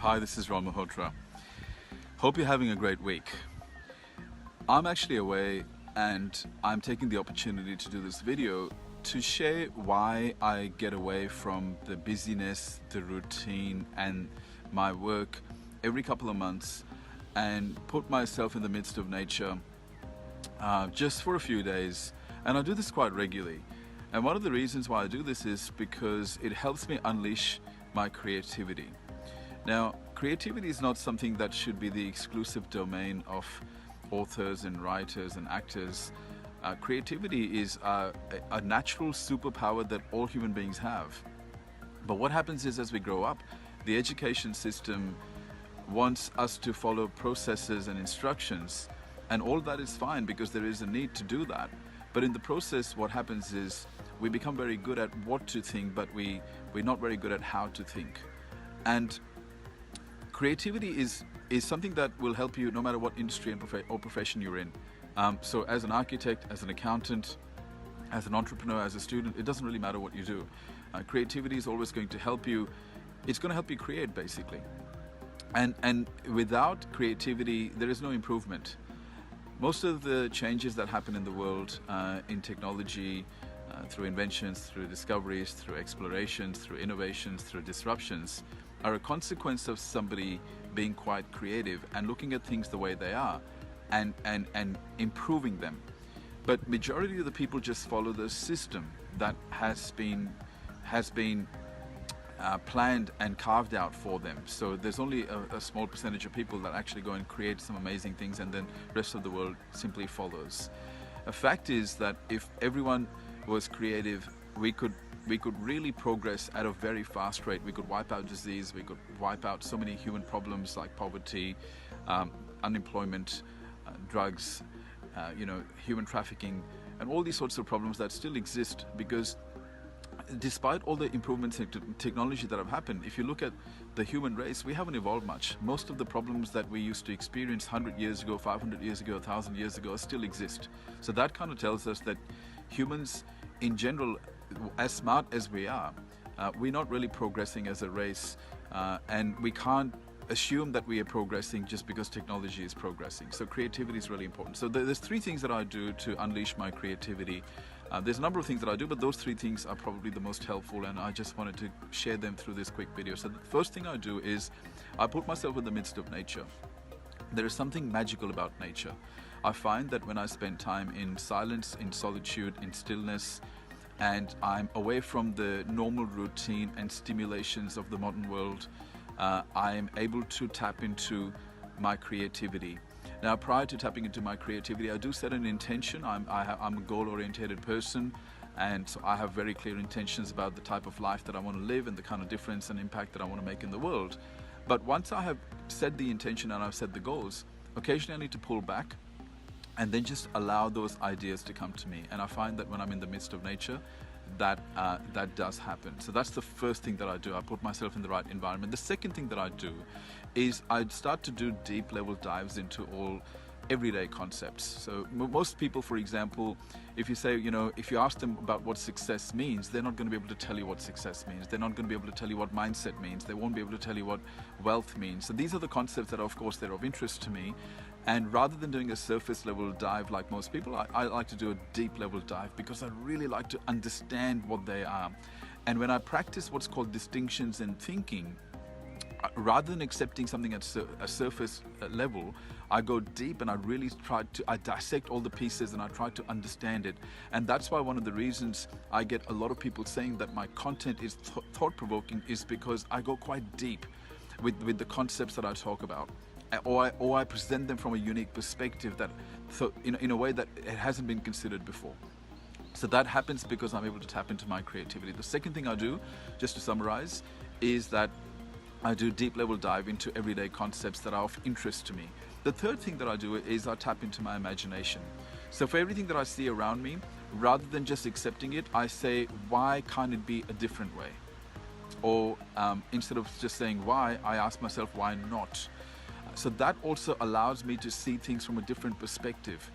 Hi, this is Malhotra. Hope you're having a great week. I'm actually away and I'm taking the opportunity to do this video to share why I get away from the busyness, the routine, and my work every couple of months and put myself in the midst of nature just for a few days. And I do this quite regularly. And one of the reasons why I do this is because it helps me unleash my creativity. Now, creativity is not something that should be the exclusive domain of authors and writers and actors. Creativity is a natural superpower that all human beings have. But what happens is, as we grow up, the education system wants us to follow processes and instructions, and all that is fine because there is a need to do that. But in the process, what happens is we become very good at what to think, but we're not very good at how to think. And creativity is something that will help you no matter what industry or profession you're in. So as an architect, as an accountant, as an entrepreneur, as a student, it doesn't really matter what you do. Creativity is always going to help you. It's going to help you create, basically. And without creativity, there is no improvement. Most of the changes that happen in the world, in technology, through inventions, through discoveries, through explorations, through innovations, through disruptions, are a consequence of somebody being quite creative and looking at things the way they are and improving them. But majority of the people just follow the system that has been planned and carved out for them. So there's only a small percentage of people that actually go and create some amazing things, and then the rest of the world simply follows. A fact is that if everyone was creative, we could really progress at a very fast rate. We could wipe out disease, we could wipe out so many human problems like poverty, unemployment, drugs, human trafficking, and all these sorts of problems that still exist, because despite all the improvements in technology that have happened, if you look at the human race, we haven't evolved much. Most of the problems that we used to experience 100 years ago, 500 years ago, 1,000 years ago still exist. So that kind of tells us that humans in general, as smart as we are, we're not really progressing as a race, and we can't assume that we are progressing just because technology is progressing. So creativity is really important. So there's three things that I do to unleash my creativity. There's a number of things that I do, but those three things are probably the most helpful, and I just wanted to share them through this quick video. So the first thing I do is I put myself in the midst of nature. There is something magical about nature. I find that when I spend time in silence, in solitude, in stillness, and I'm away from the normal routine and stimulations of the modern world, I am able to tap into my creativity. Now, prior to tapping into my creativity, I do set an intention. I'm a goal-oriented person, and so I have very clear intentions about the type of life that I want to live and the kind of difference and impact that I want to make in the world. But once I have set the intention and I've set the goals, occasionally I need to pull back and then just allow those ideas to come to me. And I find that when I'm in the midst of nature, that does happen. So that's the first thing that I do. I put myself in the right environment. The second thing that I do is I start to do deep level dives into all everyday concepts. So most people, for example, if you say, if you ask them about what success means, they're not going to be able to tell you what success means. They're not going to be able to tell you what mindset means. They won't be able to tell you what wealth means. So these are the concepts that, of course, they're of interest to me. And rather than doing a surface level dive like most people, I like to do a deep level dive because I really like to understand what they are. And when I practice what's called distinctions in thinking, rather than accepting something at a surface level, I go deep and I dissect all the pieces and I try to understand it. And that's why one of the reasons I get a lot of people saying that my content is thought-provoking is because I go quite deep with the concepts that I talk about. Or I present them from a unique perspective that, in a way that it hasn't been considered before. So that happens because I'm able to tap into my creativity. The second thing I do, just to summarize, is that I do deep level dive into everyday concepts that are of interest to me. The third thing that I do is I tap into my imagination. So for everything that I see around me, rather than just accepting it, I say, why can't it be a different way? Or instead of just saying why, I ask myself, why not? So that also allows me to see things from a different perspective.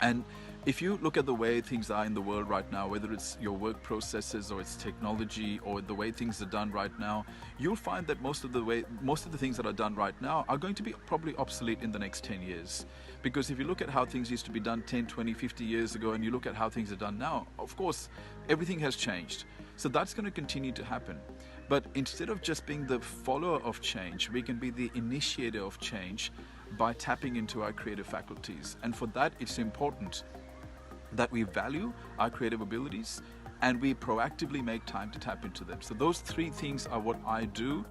And If you look at the way things are in the world right now, whether it's your work processes or it's technology or the way things are done right now, you'll find that most of the things that are done right now are going to be probably obsolete in the next 10 years. Because if you look at how things used to be done 10, 20, 50 years ago, and you look at how things are done now, of course, everything has changed. So that's going to continue to happen. But instead of just being the follower of change, we can be the initiator of change by tapping into our creative faculties. And for that, it's important that we value our creative abilities and we proactively make time to tap into them. So those three things are what I do.